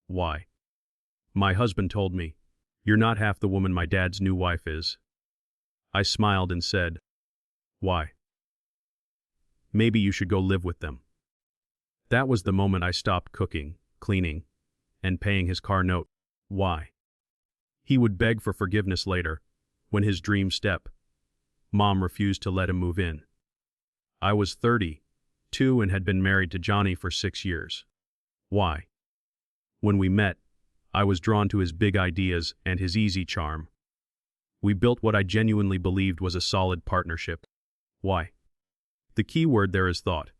Why? My husband told me, "You're not half the woman my dad's new wife is." I smiled and said, "Why?" "Maybe you should go live with them." That was the moment I stopped cooking, cleaning, and paying his car note. Why? He would beg for forgiveness later, when his dream step. Mom refused to let him move in. I was 32 and had been married to Johnny for 6 years. Why? When we met, I was drawn to his big ideas and his easy charm. We built what I genuinely believed was a solid partnership. Why? The key word there is thought.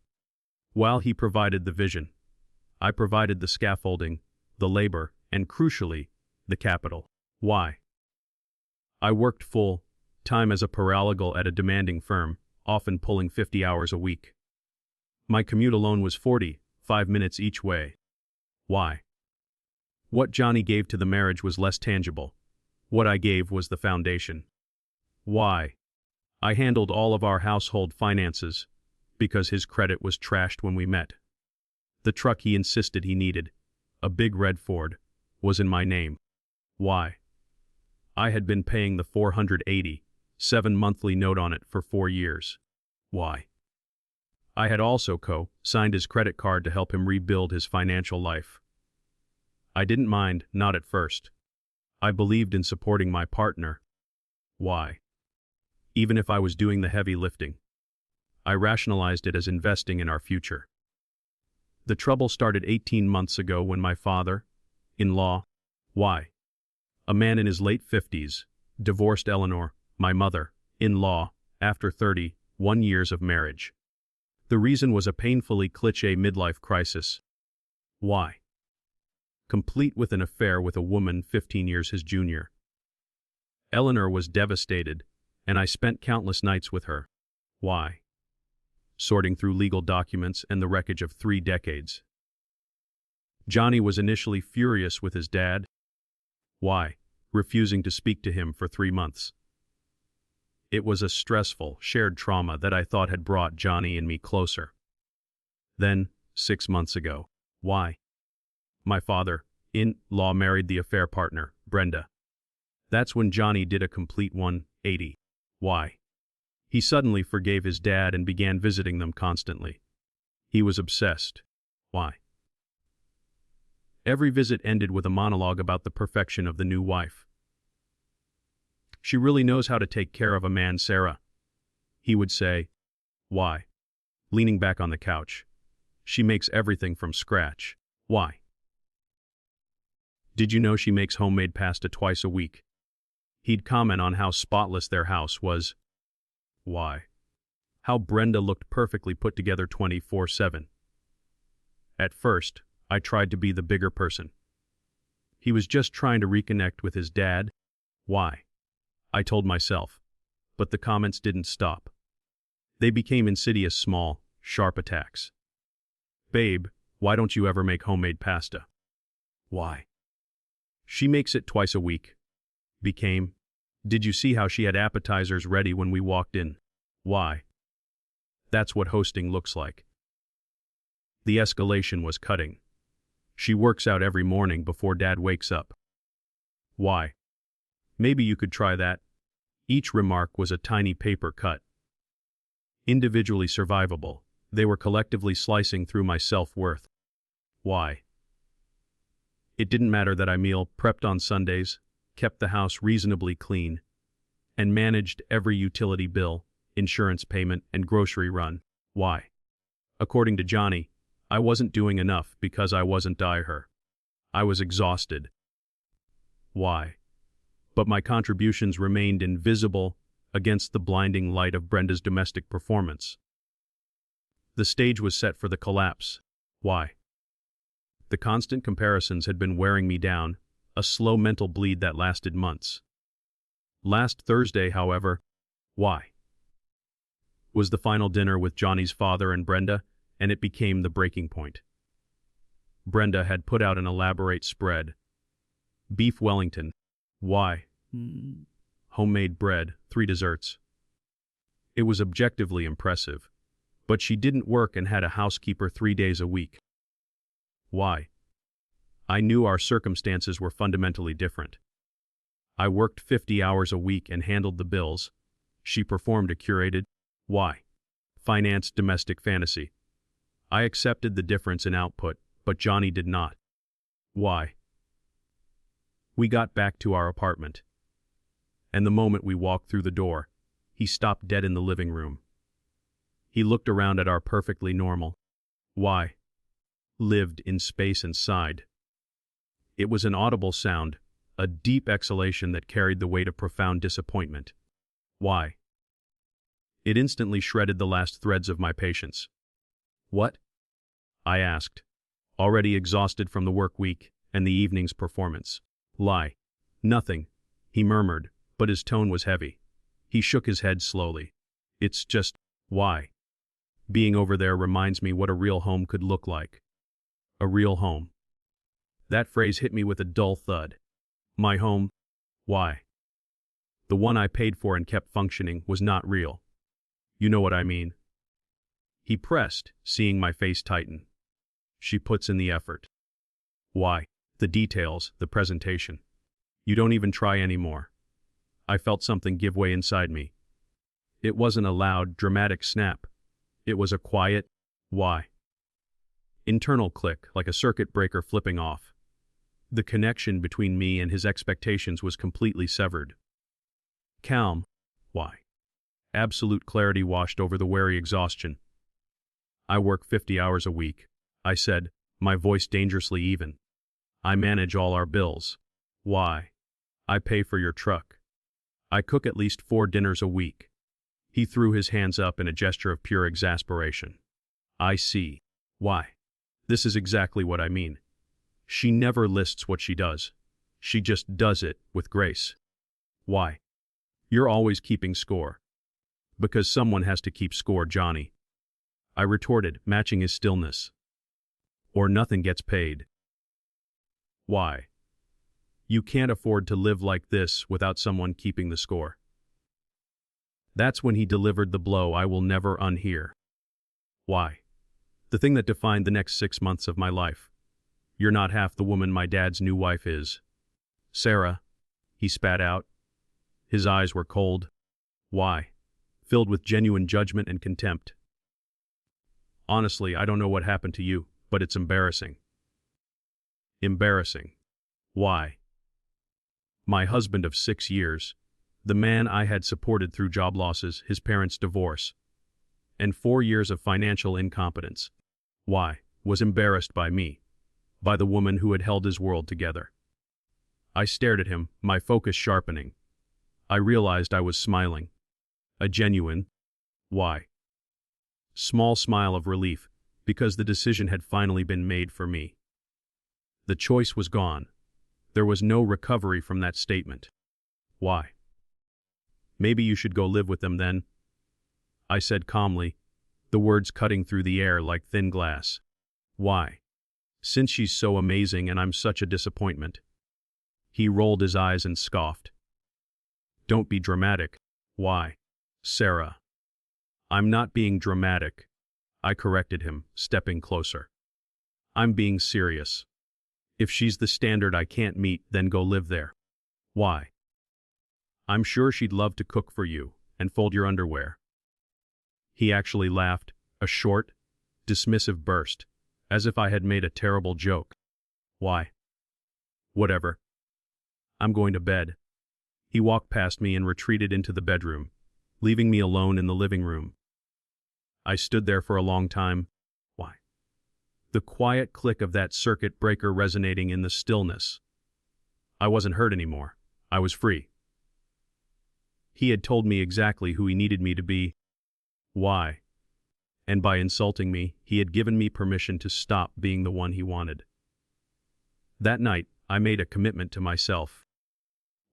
While he provided the vision, I provided the scaffolding, the labor, and crucially, the capital. Why? I worked full time as a paralegal at a demanding firm, often pulling 50 hours a week. My commute alone was 45 minutes each way. Why? What Johnny gave to the marriage was less tangible. What I gave was the foundation. Why? I handled all of our household finances, because his credit was trashed when we met. The truck he insisted he needed, a big red Ford, was in my name. Why? I had been paying the $487 monthly note on it for 4 years. Why? I had also co-signed his credit card to help him rebuild his financial life. I didn't mind, not at first. I believed in supporting my partner. Why? Even if I was doing the heavy lifting, I rationalized it as investing in our future. The trouble started 18 months ago when my father-in-law, why? A man in his late 50s, divorced Eleanor, my mother-in-law, after 31 years of marriage. The reason was a painfully cliché midlife crisis. Why? Complete with an affair with a woman 15 years his junior. Eleanor was devastated, and I spent countless nights with her. Why? Sorting through legal documents and the wreckage of 3 decades. Johnny was initially furious with his dad. Why? Refusing to speak to him for 3 months. It was a stressful, shared trauma that I thought had brought Johnny and me closer. Then, 6 months ago. Why? My father-in-law married the affair partner, Brenda. That's when Johnny did a complete 180. Why? He suddenly forgave his dad and began visiting them constantly. He was obsessed. Why? Every visit ended with a monologue about the perfection of the new wife. "She really knows how to take care of a man, Sarah," he would say. Why? Leaning back on the couch. "She makes everything from scratch." Why? "Did you know she makes homemade pasta twice a week?" He'd comment on how spotless their house was. Why? How Brenda looked perfectly put together 24/7. At first, I tried to be the bigger person. He was just trying to reconnect with his dad. Why? I told myself. But the comments didn't stop. They became insidious, small, sharp attacks. "Babe, why don't you ever make homemade pasta?" Why? "She makes it twice a week." Became, "Did you see how she had appetizers ready when we walked in?" Why? That's what hosting looks like. The escalation was cutting. "She works out every morning before Dad wakes up." Why? "Maybe you could try that." Each remark was a tiny paper cut. Individually survivable, they were collectively slicing through my self-worth. Why? It didn't matter that I meal prepped on Sundays, kept the house reasonably clean, and managed every utility bill, insurance payment, and grocery run. Why? According to Johnny, I wasn't doing enough because I wasn't her. I was exhausted. Why? But my contributions remained invisible against the blinding light of Brenda's domestic performance. The stage was set for the collapse. Why? The constant comparisons had been wearing me down, a slow mental bleed that lasted months. Last Thursday, however, why? Was the final dinner with Johnny's father and Brenda, and it became the breaking point. Brenda had put out an elaborate spread. Beef Wellington. Why? Homemade bread, 3 desserts. It was objectively impressive, but she didn't work and had a housekeeper 3 days a week. Why? I knew our circumstances were fundamentally different. I worked 50 hours a week and handled the bills. She performed a curated, finance domestic fantasy. I accepted the difference in output, but Johnny did not. Why? We got back to our apartment, and the moment we walked through the door, he stopped dead in the living room. He looked around at our perfectly normal, lived in space and sighed. It was an audible sound, a deep exhalation that carried the weight of profound disappointment. Why? It instantly shredded the last threads of my patience. What? I asked, already exhausted from the work week and the evening's performance. Lie. Nothing, he murmured, but his tone was heavy. He shook his head slowly. It's just, why? Being over there reminds me what a real home could look like. A real home. That phrase hit me with a dull thud. My home? Why? The one I paid for and kept functioning was not real. You know what I mean. He pressed, seeing my face tighten. She puts in the effort. Why? The details, the presentation. You don't even try anymore. I felt something give way inside me. It wasn't a loud, dramatic snap. It was a quiet, why? Internal click, like a circuit breaker flipping off. The connection between me and his expectations was completely severed. Calm, why? Absolute clarity washed over the wary exhaustion. I work 50 hours a week, I said, my voice dangerously even. I manage all our bills. Why? I pay for your truck. I cook at least 4 dinners a week. He threw his hands up in a gesture of pure exasperation. I see. Why? This is exactly what I mean. She never lists what she does. She just does it with grace. Why? You're always keeping score. Because someone has to keep score, Johnny. I retorted, matching his stillness. Or nothing gets paid. Why? You can't afford to live like this without someone keeping the score. That's when he delivered the blow I will never unhear. Why? The thing that defined the next 6 months of my life. You're not half the woman my dad's new wife is. Sarah, he spat out. His eyes were cold. Why? Filled with genuine judgment and contempt. Honestly, I don't know what happened to you, but it's embarrassing. Embarrassing. Why? My husband of 6 years, the man I had supported through job losses, his parents' divorce, and 4 years of financial incompetence, was embarrassed by me, by the woman who had held his world together. I stared at him, my focus sharpening. I realized I was smiling. A genuine, small smile of relief, because the decision had finally been made for me. The choice was gone. There was no recovery from that statement. Why? Maybe you should go live with them then, I said calmly, the words cutting through the air like thin glass. Why? Since she's so amazing and I'm such a disappointment. He rolled his eyes and scoffed. Don't be dramatic. Why? Sarah. I'm not being dramatic, I corrected him, stepping closer. I'm being serious. If she's the standard I can't meet, then go live there. Why? I'm sure she'd love to cook for you and fold your underwear. He actually laughed, a short, dismissive burst, as if I had made a terrible joke. Why? Whatever. I'm going to bed. He walked past me and retreated into the bedroom, leaving me alone in the living room. I stood there for a long time. Why? The quiet click of that circuit breaker resonating in the stillness. I wasn't hurt anymore. I was free. He had told me exactly who he needed me to be. Why? And by insulting me, he had given me permission to stop being the one he wanted. That night, I made a commitment to myself.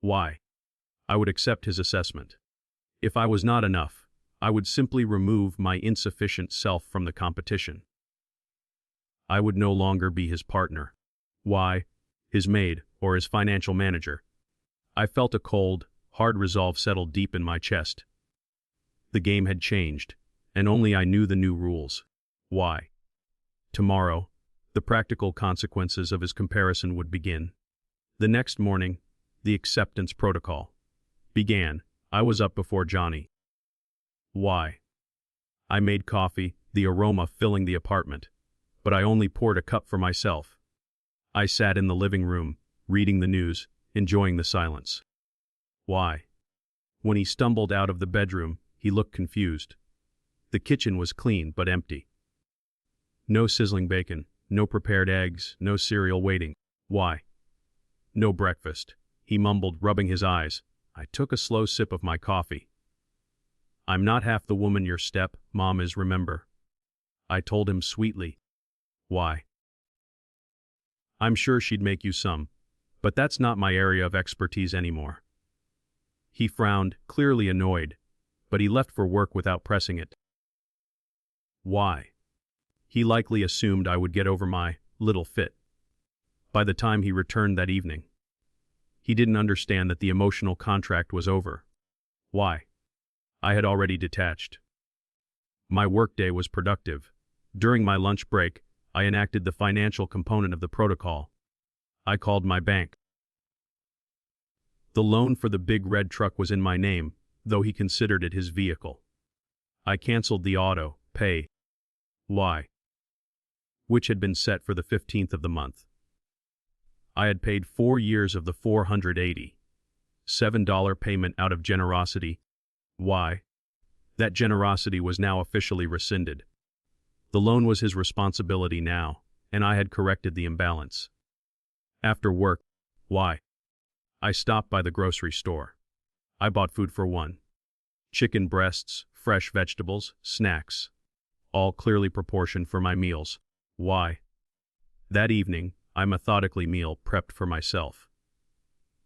Why? I would accept his assessment. If I was not enough, I would simply remove my insufficient self from the competition. I would no longer be his partner. Why? His maid, or his financial manager. I felt a cold, hard resolve settle deep in my chest. The game had changed, and only I knew the new rules. Why? Tomorrow, The practical consequences of his comparison would begin. The next morning, the acceptance protocol began. I was up before Johnny. Why? I made coffee, the aroma filling the apartment, but I only poured a cup for myself. I sat in the living room, reading the news, enjoying the silence. Why? When he stumbled out of the bedroom, he looked confused. The kitchen was clean but empty. No sizzling bacon, no prepared eggs, no cereal waiting. Why? No breakfast, he mumbled, rubbing his eyes. I took a slow sip of my coffee. I'm not half the woman your step-mom is, remember? I told him sweetly. Why? I'm sure she'd make you some, but that's not my area of expertise anymore. He frowned, clearly annoyed, but he left for work without pressing it. Why? He likely assumed I would get over my little fit by the time he returned that evening. He didn't understand that the emotional contract was over. Why? I had already detached. My workday was productive. During my lunch break, I enacted the financial component of the protocol. I called my bank. The loan for the big red truck was in my name, though he considered it his vehicle. I canceled the auto pay. Why? Which had been set for the 15th of the month. I had paid 4 years of the $487 payment out of generosity. Why? That generosity was now officially rescinded. The loan was his responsibility now, and I had corrected the imbalance. After work, why? I stopped by the grocery store. I bought food for one. Chicken breasts, fresh vegetables, snacks. All clearly proportioned for my meals. Why? That evening, I methodically meal prepped for myself.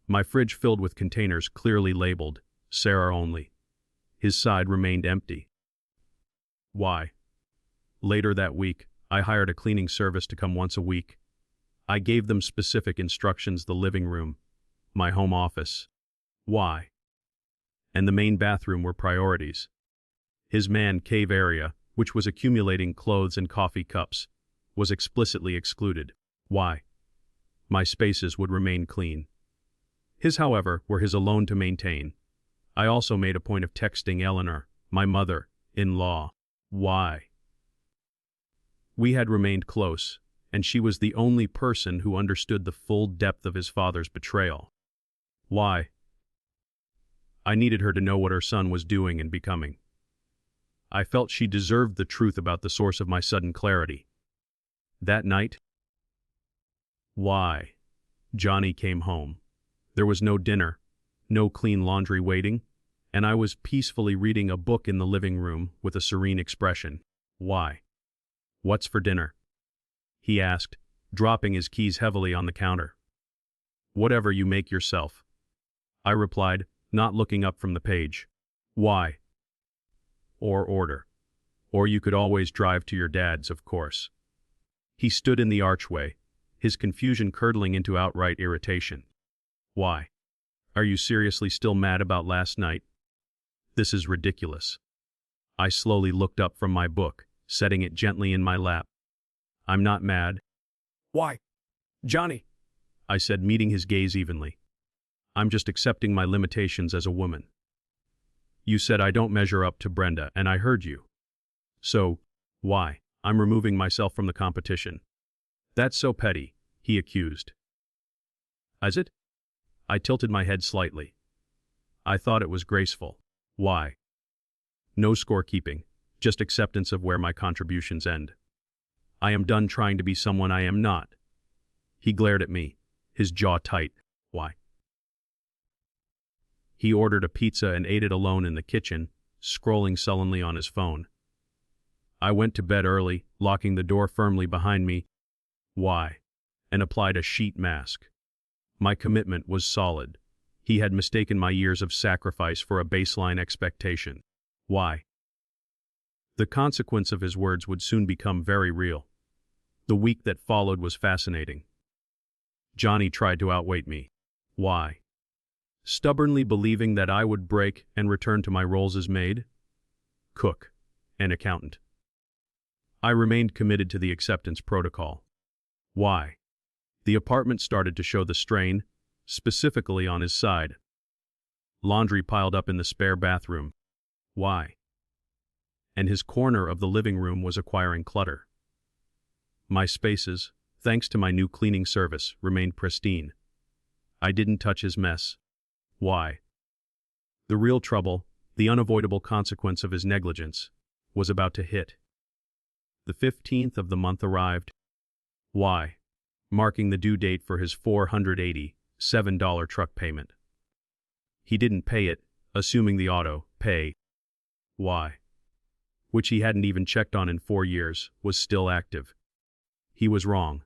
My fridge filled with containers clearly labeled, Sarah only. His side remained empty. Why? Later that week, I hired a cleaning service to come once a week. I gave them specific instructions: the living room, my home office. Why? And the main bathroom were priorities. His man cave area, which was accumulating clothes and coffee cups, was explicitly excluded. Why? My spaces would remain clean. His, however, were his alone to maintain. I also made a point of texting Eleanor, my mother-in-law. Why? We had remained close, and she was the only person who understood the full depth of his father's betrayal. Why? I needed her to know what her son was doing and becoming. I felt she deserved the truth about the source of my sudden clarity. That night, why? Johnny came home. There was no dinner, no clean laundry waiting, and I was peacefully reading a book in the living room with a serene expression. Why? What's for dinner? He asked, dropping his keys heavily on the counter. Whatever you make yourself, I replied, not looking up from the page. Why? Or order. Or you could always drive to your dad's, of course. He stood in the archway, his confusion curdling into outright irritation. Why? Are you seriously still mad about last night? This is ridiculous. I slowly looked up from my book, setting it gently in my lap. I'm not mad. Why? Johnny, I said, meeting his gaze evenly. I'm just accepting my limitations as a woman. You said I don't measure up to Brenda, and I heard you. So, why? I'm removing myself from the competition. That's so petty, he accused. Is it? I tilted my head slightly. I thought it was graceful. Why? No scorekeeping, just acceptance of where my contributions end. I am done trying to be someone I am not. He glared at me, his jaw tight. Why? He ordered a pizza and ate it alone in the kitchen, scrolling sullenly on his phone. I went to bed early, locking the door firmly behind me. Why? And applied a sheet mask. My commitment was solid. He had mistaken my years of sacrifice for a baseline expectation. Why? The consequence of his words would soon become very real. The week that followed was fascinating. Johnny tried to outweight me. Why? Stubbornly believing that I would break and return to my roles as maid, cook, and accountant. I remained committed to the acceptance protocol. Why? The apartment started to show the strain, specifically on his side. Laundry piled up in the spare bathroom. Why? And his corner of the living room was acquiring clutter. My spaces, thanks to my new cleaning service, remained pristine. I didn't touch his mess. Why? The real trouble, the unavoidable consequence of his negligence, was about to hit. The 15th of the month arrived. Why? Marking the due date for his $487 truck payment. He didn't pay it, assuming the auto pay. Why? Which he hadn't even checked on in 4 years, was still active. He was wrong.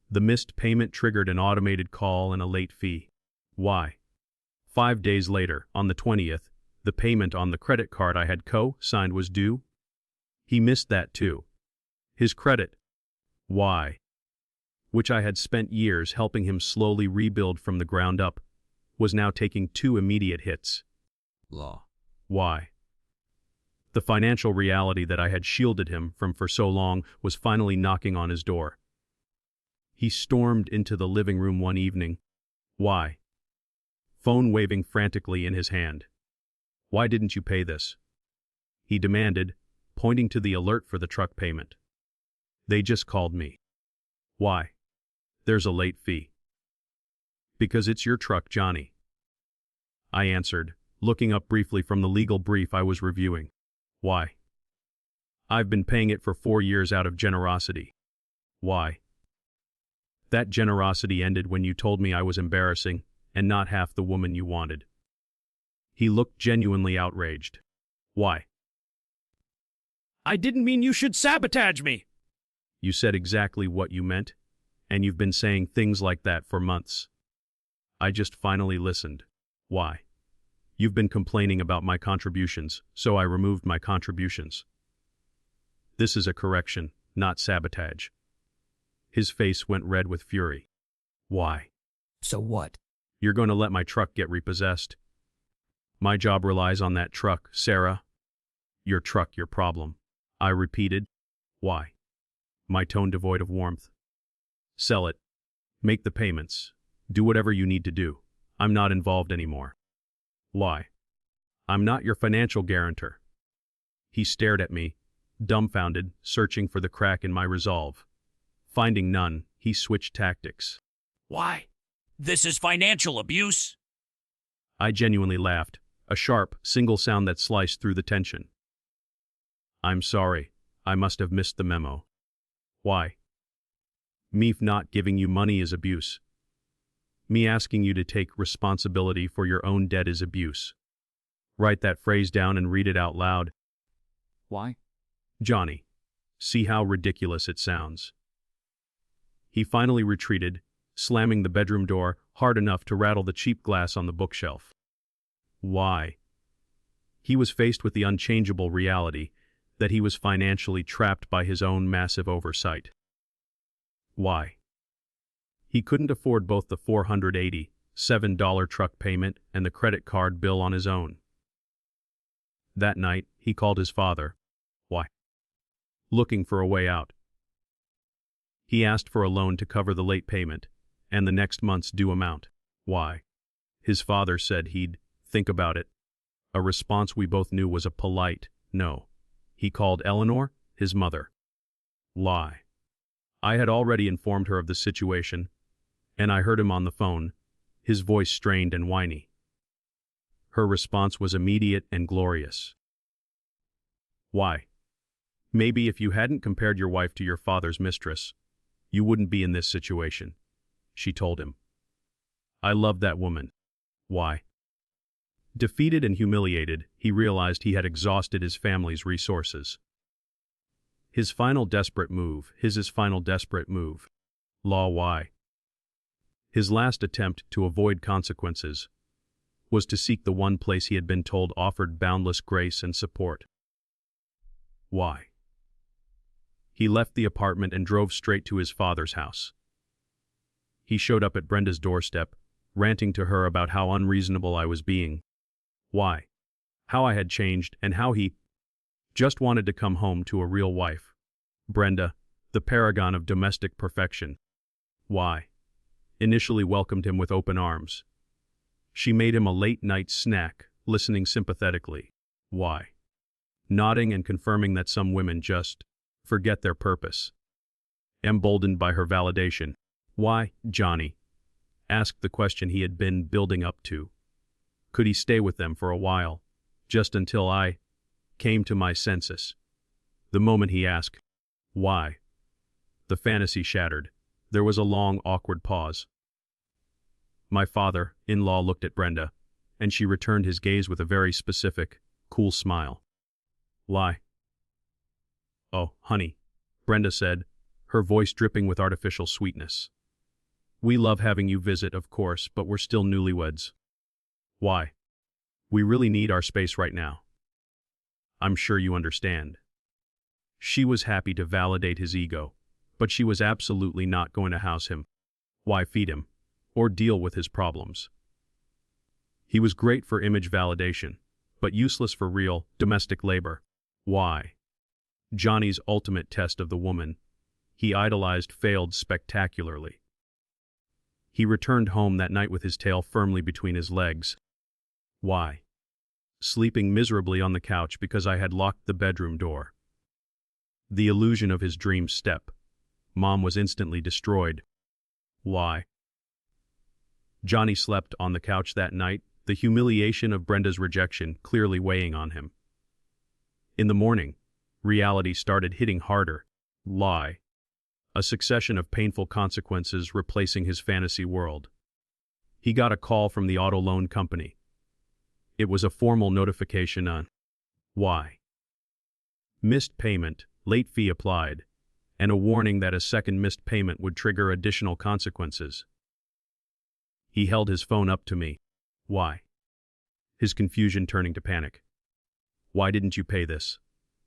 The missed payment triggered an automated call and a late fee. Why? 5 days later, on the 20th, the payment on the credit card I had co-signed was due. He missed that too. His credit. Why? Which I had spent years helping him slowly rebuild from the ground up, was now taking 2 immediate hits. Law. Why? The financial reality that I had shielded him from for so long was finally knocking on his door. He stormed into the living room one evening. Why? Phone waving frantically in his hand. Why didn't you pay this? He demanded, pointing to the alert for the truck payment. They just called me. Why? There's a late fee. Because it's your truck, Johnny. I answered, looking up briefly from the legal brief I was reviewing. Why? I've been paying it for 4 years out of generosity. Why? That generosity ended when you told me I was embarrassing and not half the woman you wanted. He looked genuinely outraged. Why? I didn't mean you should sabotage me. You said exactly what you meant, and you've been saying things like that for months. I just finally listened. Why? You've been complaining about my contributions, so I removed my contributions. This is a correction, not sabotage. His face went red with fury. Why? So what? You're going to let my truck get repossessed. My job relies on that truck, Sarah. Your truck, your problem. I repeated. Why? My tone devoid of warmth. Sell it. Make the payments. Do whatever you need to do. I'm not involved anymore. Why? I'm not your financial guarantor. He stared at me, dumbfounded, searching for the crack in my resolve. Finding none, he switched tactics. Why? This is financial abuse. I genuinely laughed, a sharp, single sound that sliced through the tension. I'm sorry, I must have missed the memo. Why? Me not giving you money is abuse. Me asking you to take responsibility for your own debt is abuse. Write that phrase down and read it out loud. Why? Johnny, see how ridiculous it sounds. He finally retreated, slamming the bedroom door hard enough to rattle the cheap glass on the bookshelf. Why? He was faced with the unchangeable reality that he was financially trapped by his own massive oversight. Why? He couldn't afford both the $487 truck payment and the credit card bill on his own. That night, he called his father. Why? Looking for a way out. He asked for a loan to cover the late payment and the next month's due amount. Why? His father said he'd think about it. A response we both knew was a polite no. He called Eleanor, his mother. Lie. I had already informed her of the situation, and I heard him on the phone, his voice strained and whiny. Her response was immediate and glorious. Why? Maybe if you hadn't compared your wife to your father's mistress, you wouldn't be in this situation, she told him. I love that woman. Why? Defeated and humiliated, he realized he had exhausted his family's resources. His final desperate move. Law. Why? His last attempt to avoid consequences was to seek the one place he had been told offered boundless grace and support. Why? He left the apartment and drove straight to his father's house. He showed up at Brenda's doorstep, ranting to her about how unreasonable I was being. Why? How I had changed and how he just wanted to come home to a real wife, Brenda, the paragon of domestic perfection. Why? Initially welcomed him with open arms. She made him a late-night snack, listening sympathetically. Why? Nodding and confirming that some women just forget their purpose. Emboldened by her validation. Why? Johnny asked the question he had been building up to. Could he stay with them for a while, just until I came to my senses? The moment he asked, why? The fantasy shattered. There was a long, awkward pause. My father-in-law looked at Brenda, and she returned his gaze with a very specific, cool smile. Why? Oh, honey, Brenda said, her voice dripping with artificial sweetness. We love having you visit, of course, but we're still newlyweds. Why? We really need our space right now. I'm sure you understand. She was happy to validate his ego, but she was absolutely not going to house him. Why feed him? Or deal with his problems? He was great for image validation, but useless for real, domestic labor. Why? Johnny's ultimate test of the woman he idolized failed spectacularly. He returned home that night with his tail firmly between his legs. Why? Sleeping miserably on the couch because I had locked the bedroom door. The illusion of his dream step. Mom was instantly destroyed. Why? Johnny slept on the couch that night, the humiliation of Brenda's rejection clearly weighing on him. In the morning, reality started hitting harder. Lie. A succession of painful consequences replacing his fantasy world. He got a call from the auto loan company. It was a formal notification on why. Missed payment, late fee applied, and a warning that a second missed payment would trigger additional consequences. He held his phone up to me. Why? His confusion turning to panic. Why didn't you pay this?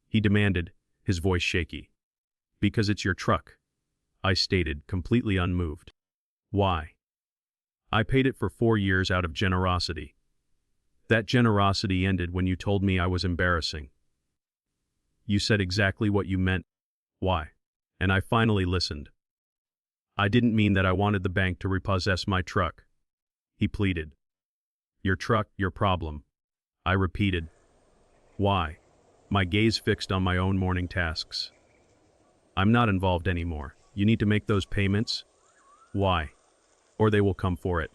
He demanded, his voice shaky. Because it's your truck, I stated, completely unmoved. Why? I paid it for 4 years out of generosity. That generosity ended when you told me I was embarrassing. You said exactly what you meant. Why? And I finally listened. I didn't mean that I wanted the bank to repossess my truck. He pleaded. Your truck, your problem. I repeated. Why? My gaze fixed on my own morning tasks. I'm not involved anymore. You need to make those payments. Why? Or they will come for it.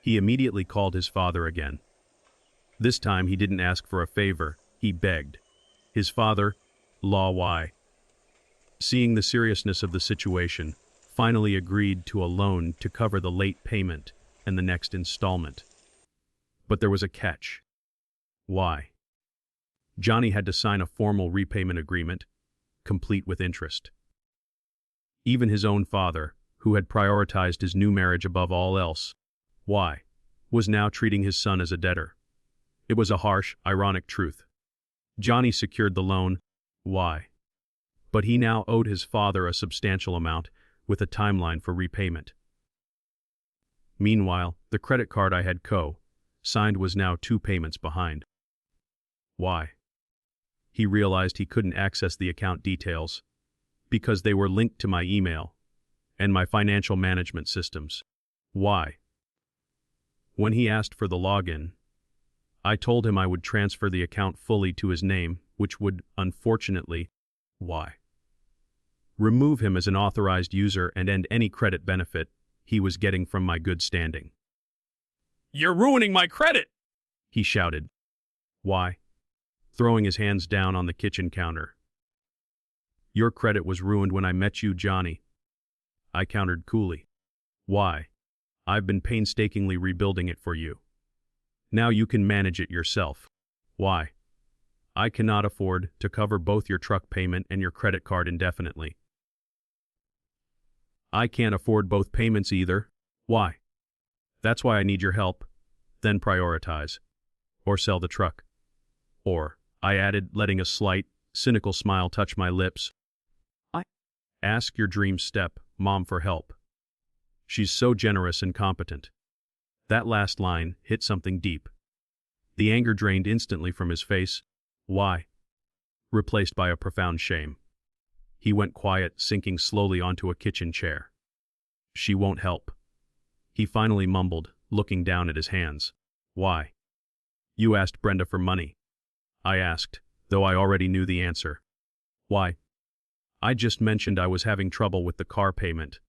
He immediately called his father again. This time he didn't ask for a favor, he begged. His father-in-law, why? Seeing the seriousness of the situation, finally agreed to a loan to cover the late payment and the next installment. But there was a catch. Why? Johnny had to sign a formal repayment agreement, complete with interest. Even his own father, who had prioritized his new marriage above all else, why, was now treating his son as a debtor. It was a harsh, ironic truth. Johnny secured the loan, why? But he now owed his father a substantial amount, with a timeline for repayment. Meanwhile, the credit card I had signed was now 2 payments behind. Why? He realized he couldn't access the account details, because they were linked to my email and my financial management systems. Why? When he asked for the login, I told him I would transfer the account fully to his name, which would, unfortunately, why? Remove him as an authorized user and end any credit benefit he was getting from my good standing. You're ruining my credit! He shouted. Why? Throwing his hands down on the kitchen counter. Your credit was ruined when I met you, Johnny. I countered coolly. Why? I've been painstakingly rebuilding it for you. Now you can manage it yourself. Why? I cannot afford to cover both your truck payment and your credit card indefinitely. I can't afford both payments either. Why? That's why I need your help. Then prioritize. Or sell the truck. Or, I added, letting a slight, cynical smile touch my lips. Ask your dream step, Mom, for help. She's so generous and competent. That last line hit something deep. The anger drained instantly from his face. Why? Replaced by a profound shame. He went quiet, sinking slowly onto a kitchen chair. She won't help. He finally mumbled, looking down at his hands. Why? You asked Brenda for money. I asked, though I already knew the answer. Why? I just mentioned I was having trouble with the car payment.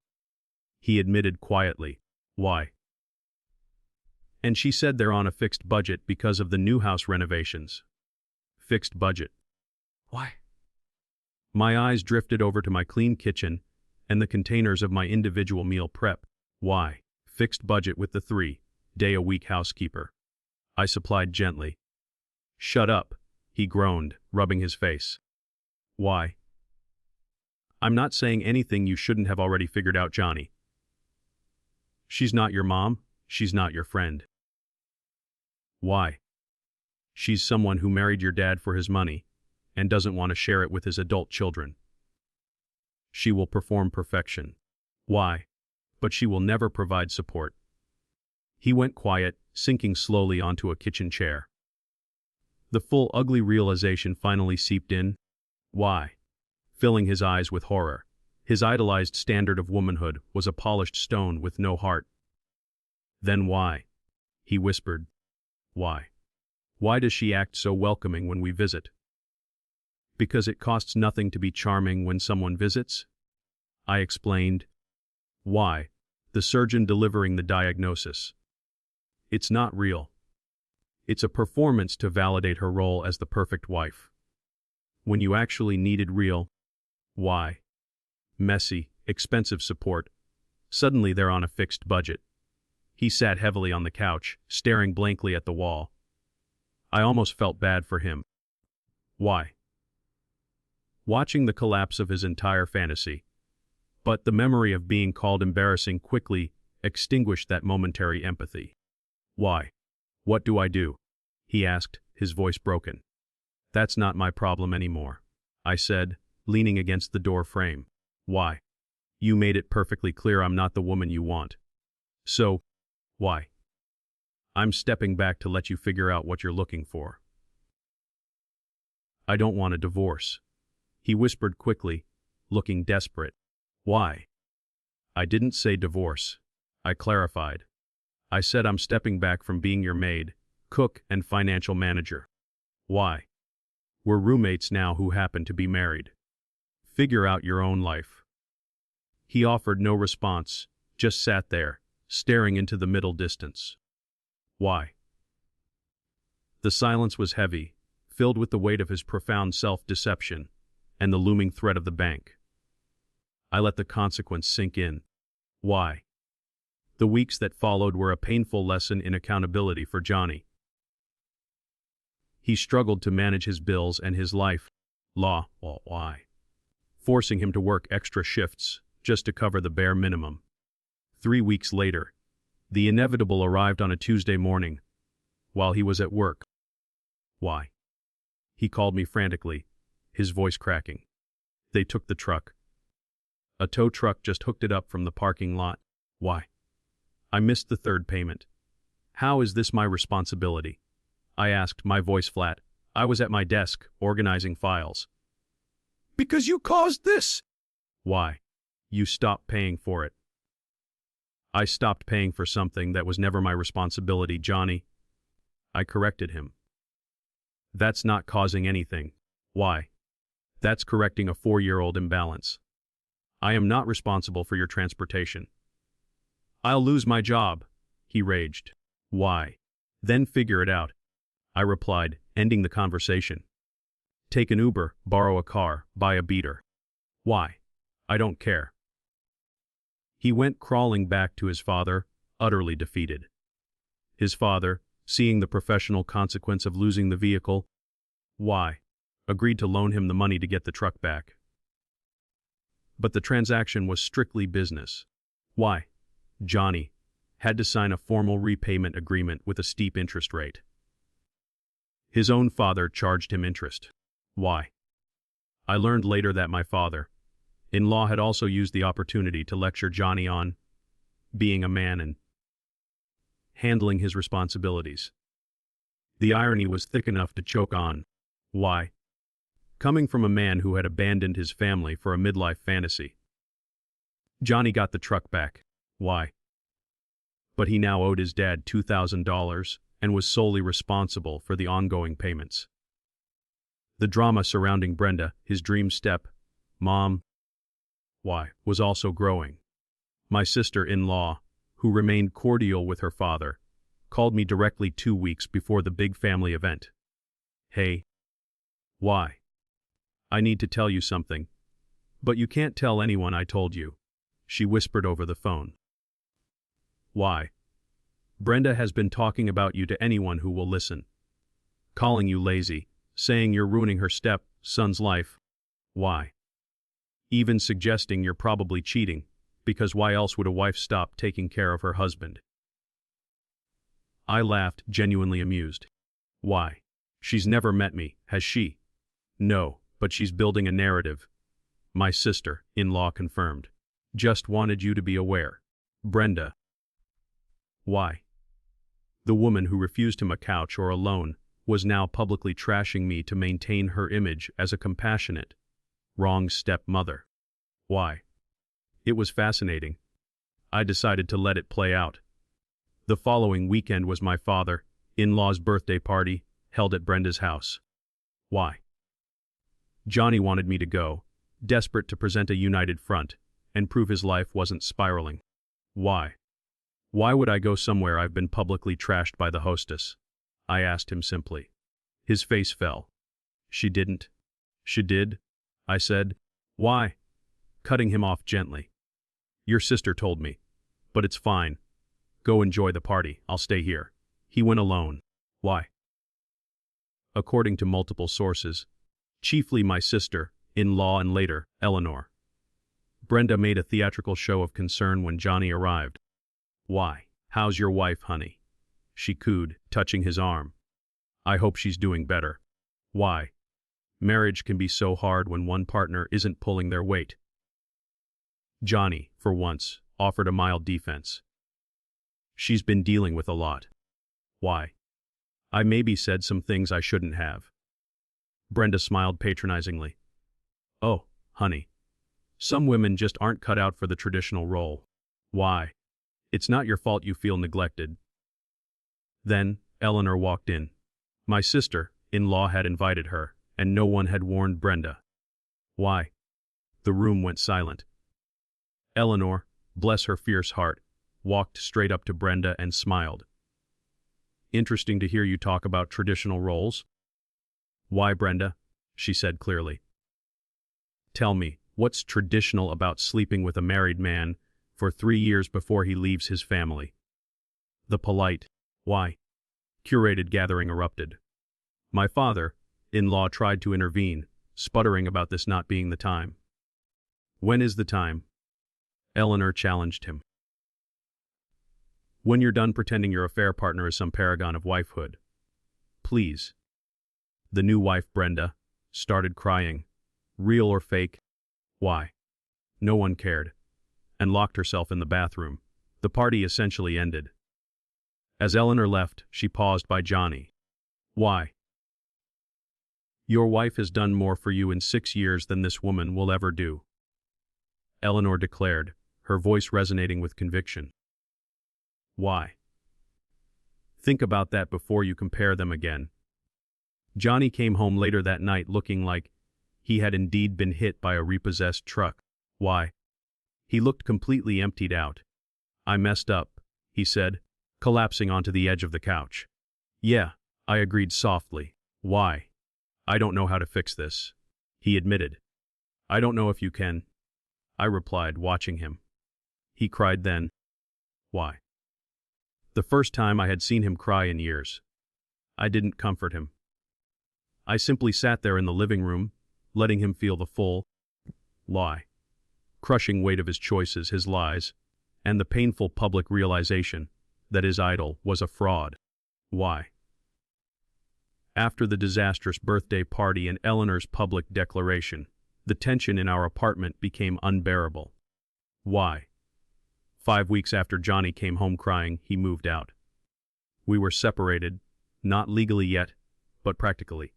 He admitted quietly. Why? And she said they're on a fixed budget because of the new house renovations. Fixed budget. Why? My eyes drifted over to my clean kitchen and the containers of my individual meal prep. Why? Fixed budget with the 3-day-a-week housekeeper. I supplied gently. Shut up, he groaned, rubbing his face. Why? I'm not saying anything you shouldn't have already figured out, Johnny. She's not your mom, she's not your friend. Why? She's someone who married your dad for his money and doesn't want to share it with his adult children. She will perform perfection. Why? But she will never provide support. He went quiet, sinking slowly onto a kitchen chair. The full ugly realization finally seeped in. Why? Filling his eyes with horror. His idolized standard of womanhood was a polished stone with no heart. Then why? He whispered. Why? Why does she act so welcoming when we visit? Because it costs nothing to be charming when someone visits? I explained. Why? The surgeon delivering the diagnosis. It's not real. It's a performance to validate her role as the perfect wife. When you actually needed real, why? Messy, expensive support. Suddenly they're on a fixed budget. He sat heavily on the couch, staring blankly at the wall. I almost felt bad for him. Why? Watching the collapse of his entire fantasy. But the memory of being called embarrassing quickly extinguished that momentary empathy. Why? What do I do? He asked, his voice broken. That's not my problem anymore, I said, leaning against the door frame. Why? You made it perfectly clear I'm not the woman you want. So, why? I'm stepping back to let you figure out what you're looking for. I don't want a divorce, he whispered quickly, looking desperate. Why? I didn't say divorce, I clarified. I said I'm stepping back from being your maid, cook, and financial manager. Why? We're roommates now who happen to be married. Figure out your own life. He offered no response, just sat there, staring into the middle distance. Why? The silence was heavy, filled with the weight of his profound self-deception and the looming threat of the bank. I let the consequence sink in. Why? The weeks that followed were a painful lesson in accountability for Johnny. He struggled to manage his bills and his life. Why? Forcing him to work extra shifts just to cover the bare minimum. 3 weeks later, the inevitable arrived on a Tuesday morning, while he was at work. Why? He called me frantically, his voice cracking. They took the truck. A tow truck just hooked it up from the parking lot. Why? I missed the third payment. How is this my responsibility? I asked, my voice flat. I was at my desk, organizing files. Because you caused this. Why? You stopped paying for it. I stopped paying for something that was never my responsibility, Johnny. I corrected him. That's not causing anything. Why? That's correcting a 4-year-old imbalance. I am not responsible for your transportation. I'll lose my job, he raged. Why? Then figure it out, I replied, ending the conversation. Take an Uber, borrow a car, buy a beater. Why? I don't care. He went crawling back to his father, utterly defeated. His father, seeing the professional consequence of losing the vehicle, why? Agreed to loan him the money to get the truck back. But the transaction was strictly business. Why? Johnny had to sign a formal repayment agreement with a steep interest rate. His own father charged him interest. Why? I learned later that my father-in-law had also used the opportunity to lecture Johnny on being a man and handling his responsibilities. The irony was thick enough to choke on. Why? coming from a man who had abandoned his family for a midlife fantasy. Johnny got the truck back. Why? But he now owed his dad $2,000 and was solely responsible for the ongoing payments. The drama surrounding Brenda, his dream step, mom, was also growing. My sister-in-law, who remained cordial with her father, called me directly 2 weeks before the big family event. Hey. Why? I need to tell you something. But you can't tell anyone I told you, she whispered over the phone. Why? Brenda has been talking about you to anyone who will listen. Calling you lazy, saying you're ruining her step-son's life. Why? Even suggesting you're probably cheating, because why else would a wife stop taking care of her husband? I laughed, genuinely amused. Why? She's never met me, has she? No, but she's building a narrative. My sister-in-law confirmed. Just wanted you to be aware. Brenda. Why? The woman who refused him a couch or a loan was now publicly trashing me to maintain her image as a compassionate, wrong stepmother. Why? It was fascinating. I decided to let it play out. The following weekend was my father-in-law's birthday party, held at Brenda's house. Why? Johnny wanted me to go, desperate to present a united front and prove his life wasn't spiraling. Why? Why would I go somewhere I've been publicly trashed by the hostess? I asked him simply. His face fell. She didn't. She did, I said. Why? Cutting him off gently. Your sister told me. But it's fine. Go enjoy the party, I'll stay here. He went alone. Why? According to multiple sources, chiefly my sister-in-law and later, Eleanor, Brenda made a theatrical show of concern when Johnny arrived. Why? How's your wife, honey? She cooed, touching his arm. I hope she's doing better. Why? Marriage can be so hard when one partner isn't pulling their weight. Johnny, for once, offered a mild defense. She's been dealing with a lot. Why? I maybe said some things I shouldn't have. Brenda smiled patronizingly. Oh, honey. Some women just aren't cut out for the traditional role. Why? It's not your fault you feel neglected. Then, Eleanor walked in. My sister-in-law had invited her, and no one had warned Brenda. Why? The room went silent. Eleanor, bless her fierce heart, walked straight up to Brenda and smiled. Interesting to hear you talk about traditional roles. Why, Brenda? She said clearly. Tell me, what's traditional about sleeping with a married man for 3 years before he leaves his family? The polite, why? Curated gathering erupted. My father-in-law tried to intervene, sputtering about this not being the time. When is the time? Eleanor challenged him. When you're done pretending your affair partner is some paragon of wifehood. Please. The new wife, Brenda, started crying. Real or fake? Why? No one cared. And locked herself in the bathroom. The party essentially ended. As Eleanor left, she paused by Johnny. Why? Your wife has done more for you in 6 years than this woman will ever do. Eleanor declared, her voice resonating with conviction. Why? Think about that before you compare them again. Johnny came home later that night looking like he had indeed been hit by a repossessed truck. Why? He looked completely emptied out. I messed up, he said, collapsing onto the edge of the couch. Yeah, I agreed softly. Why? I don't know how to fix this, he admitted. I don't know if you can, I replied, watching him. He cried then. Why? The first time I had seen him cry in years. I didn't comfort him. I simply sat there in the living room, letting him feel the full lie, crushing weight of his choices, his lies, and the painful public realization that his idol was a fraud. Why? After the disastrous birthday party and Eleanor's public declaration, the tension in our apartment became unbearable. Why? 5 weeks after Johnny came home crying, he moved out. We were separated, not legally yet, but practically.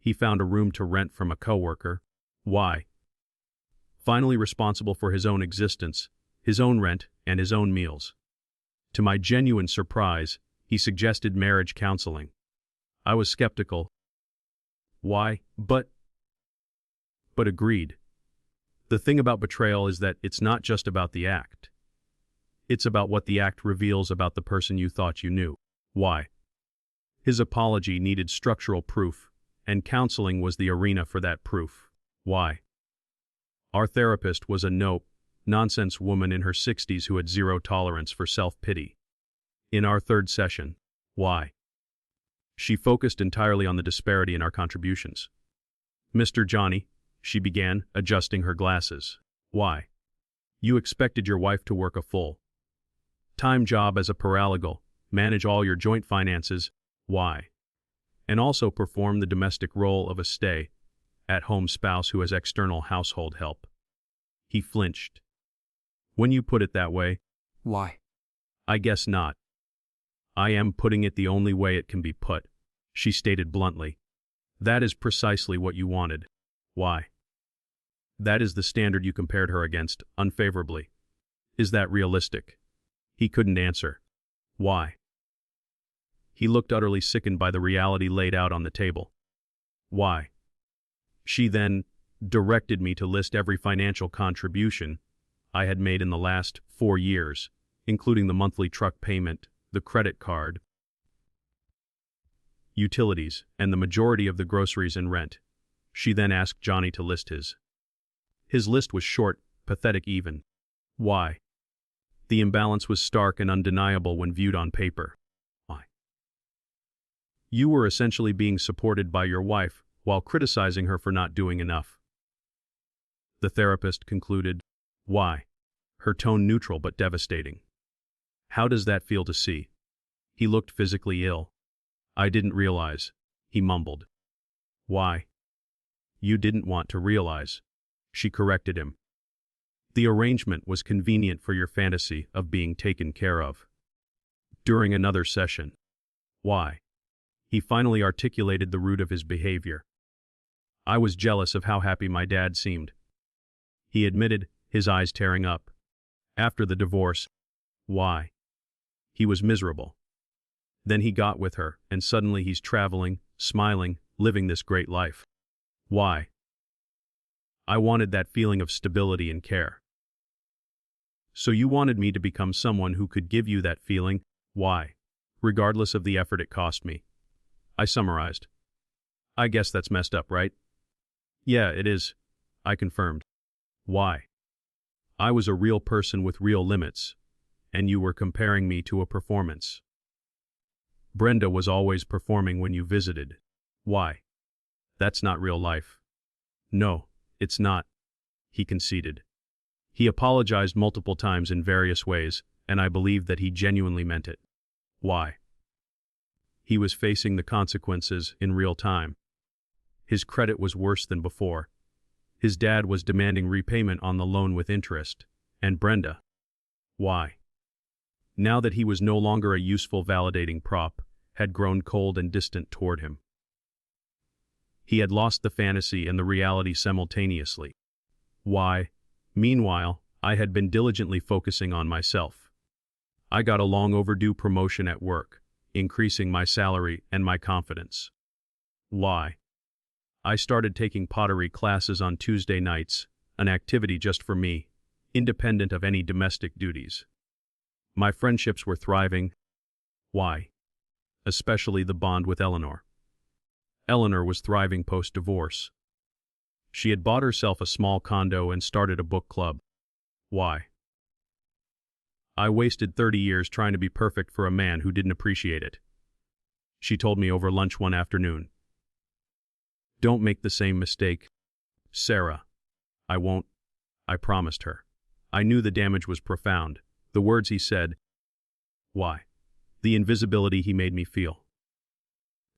He found a room to rent from a coworker. Why? Finally responsible for his own existence, his own rent, and his own meals. To my genuine surprise, he suggested marriage counseling. I was skeptical. Why? But agreed. The thing about betrayal is that it's not just about the act. It's about what the act reveals about the person you thought you knew. Why? His apology needed structural proof, and counseling was the arena for that proof. Why? Our therapist was a no-nonsense woman in her 60s who had zero tolerance for self-pity. In our third session, why? She focused entirely on the disparity in our contributions. Mr. Johnny, she began, adjusting her glasses. Why? You expected your wife to work a full-time job as a paralegal, manage all your joint finances. Why? And also perform the domestic role of a stay-at-home spouse who has external household help. He flinched. When you put it that way, Why? I guess not. I am putting it the only way it can be put, she stated bluntly. That is precisely what you wanted. Why? That is the standard you compared her against, unfavorably. Is that realistic? He couldn't answer. Why? He looked utterly sickened by the reality laid out on the table. Why? She then directed me to list every financial contribution I had made in the last 4 years, including the monthly truck payment, the credit card, utilities, and the majority of the groceries and rent. She then asked Johnny to list his. His list was short, pathetic even. Why? The imbalance was stark and undeniable when viewed on paper. Why? You were essentially being supported by your wife while criticizing her for not doing enough. The therapist concluded. Why? Her tone neutral but devastating. How does that feel to see? He looked physically ill. I didn't realize, he mumbled. Why? You didn't want to realize, she corrected him. The arrangement was convenient for your fantasy of being taken care of. During another session. Why? He finally articulated the root of his behavior. I was jealous of how happy my dad seemed. He admitted, his eyes tearing up. After the divorce. Why? He was miserable. Then he got with her, and suddenly he's traveling, smiling, living this great life. Why? I wanted that feeling of stability and care. So you wanted me to become someone who could give you that feeling. Why? Regardless of the effort it cost me. I summarized. I guess that's messed up, right? Yeah, it is, I confirmed. Why? I was a real person with real limits, and you were comparing me to a performance. Brenda was always performing when you visited. Why? That's not real life. No, it's not, he conceded. He apologized multiple times in various ways, and I believed that he genuinely meant it. Why? He was facing the consequences in real time. His credit was worse than before. His dad was demanding repayment on the loan with interest, and Brenda. Why? Now that he was no longer a useful validating prop, had grown cold and distant toward him. He had lost the fantasy and the reality simultaneously. Why? Meanwhile, I had been diligently focusing on myself. I got a long overdue promotion at work, increasing my salary and my confidence. Why? I started taking pottery classes on Tuesday nights, an activity just for me, independent of any domestic duties. My friendships were thriving. Why? Especially the bond with Eleanor. Eleanor was thriving post-divorce. She had bought herself a small condo and started a book club. Why? I wasted 30 years trying to be perfect for a man who didn't appreciate it. She told me over lunch one afternoon. Don't make the same mistake, Sarah. I won't, I promised her. I knew the damage was profound. The words he said. Why? The invisibility he made me feel.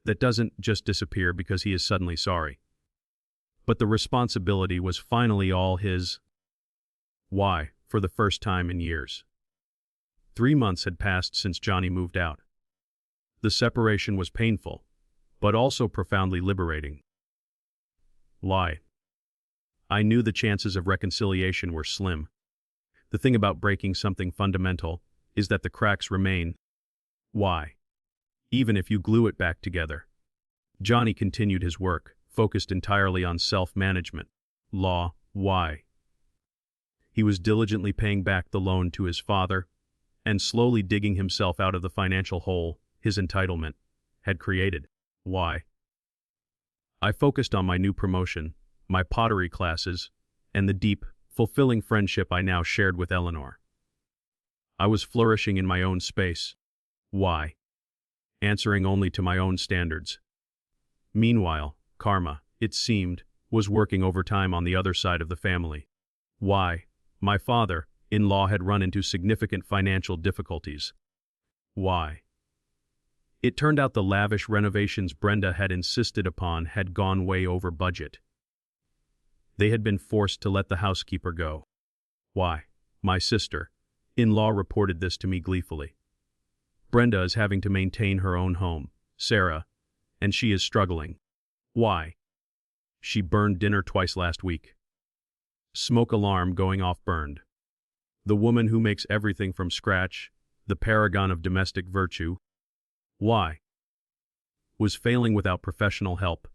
That doesn't just disappear because he is suddenly sorry. But the responsibility was finally all his. Why? For the first time in years. 3 months had passed since Johnny moved out. The separation was painful, but also profoundly liberating. Lie. I knew the chances of reconciliation were slim. The thing about breaking something fundamental is that the cracks remain. Why? Even if you glue it back together. Johnny continued his work, focused entirely on self-management. Law. Why? He was diligently paying back the loan to his father and slowly digging himself out of the financial hole his entitlement had created. Why? I focused on my new promotion, my pottery classes, and the deep, fulfilling friendship I now shared with Eleanor. I was flourishing in my own space. Why? Answering only to my own standards. Meanwhile, karma, it seemed, was working overtime on the other side of the family. Why? My father-in-law had run into significant financial difficulties. Why? It turned out the lavish renovations Brenda had insisted upon had gone way over budget. They had been forced to let the housekeeper go. Why? My sister-in-law reported this to me gleefully. Brenda is having to maintain her own home, Sarah, and she is struggling. Why? She burned dinner twice last week. Smoke alarm going off burned. The woman who makes everything from scratch, the paragon of domestic virtue. Why? Was failing without professional help.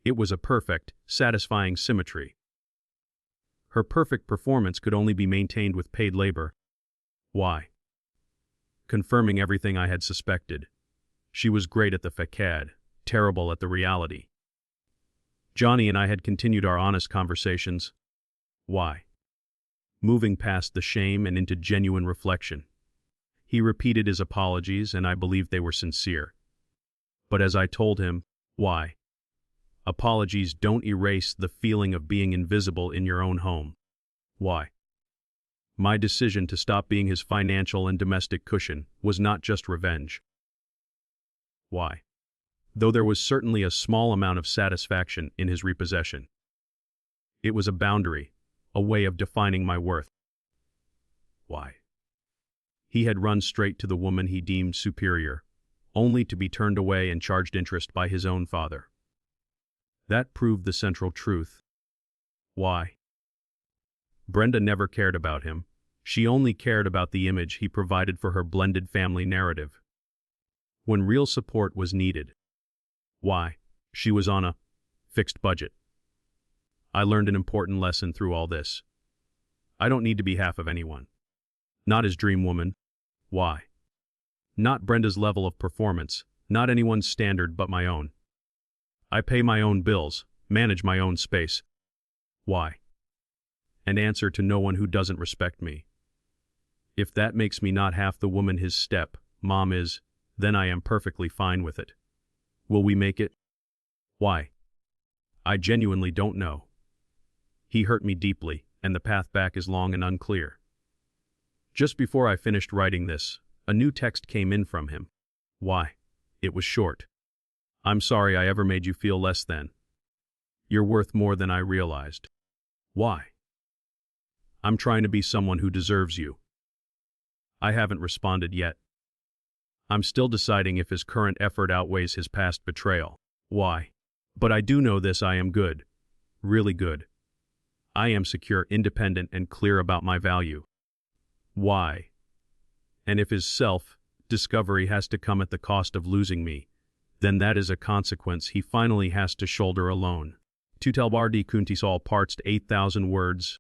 It was a perfect, satisfying symmetry. Her perfect performance could only be maintained with paid labor. Why? Confirming everything I had suspected. She was great at the facade, terrible at the reality. Johnny and I had continued our honest conversations. Why? Moving past the shame and into genuine reflection. He repeated his apologies, and I believed they were sincere. But as I told him, why? Apologies don't erase the feeling of being invisible in your own home. Why? My decision to stop being his financial and domestic cushion was not just revenge. Why? Though there was certainly a small amount of satisfaction in his repossession. It was a boundary, a way of defining my worth. Why? He had run straight to the woman he deemed superior, only to be turned away and charged interest by his own father. That proved the central truth. Why? Brenda never cared about him. She only cared about the image he provided for her blended family narrative. When real support was needed. Why? She was on a fixed budget. I learned an important lesson through all this. I don't need to be half of anyone. Not his dream woman. Why? Not Brenda's level of performance, not anyone's standard but my own. I pay my own bills, manage my own space. Why? And answer to no one who doesn't respect me. If that makes me not half the woman his step-mom is, then I am perfectly fine with it. Will we make it? Why? I genuinely don't know. He hurt me deeply, and the path back is long and unclear. Just before I finished writing this, a new text came in from him. Why? It was short. I'm sorry I ever made you feel less than. You're worth more than I realized. Why? I'm trying to be someone who deserves you. I haven't responded yet. I'm still deciding if his current effort outweighs his past betrayal. Why? But I do know this: I am good. Really good. I am secure, independent, and clear about my value. Why? And if his self-discovery has to come at the cost of losing me, then that is a consequence he finally has to shoulder alone. Tutelbardi kuntis all parts to 8,000 words.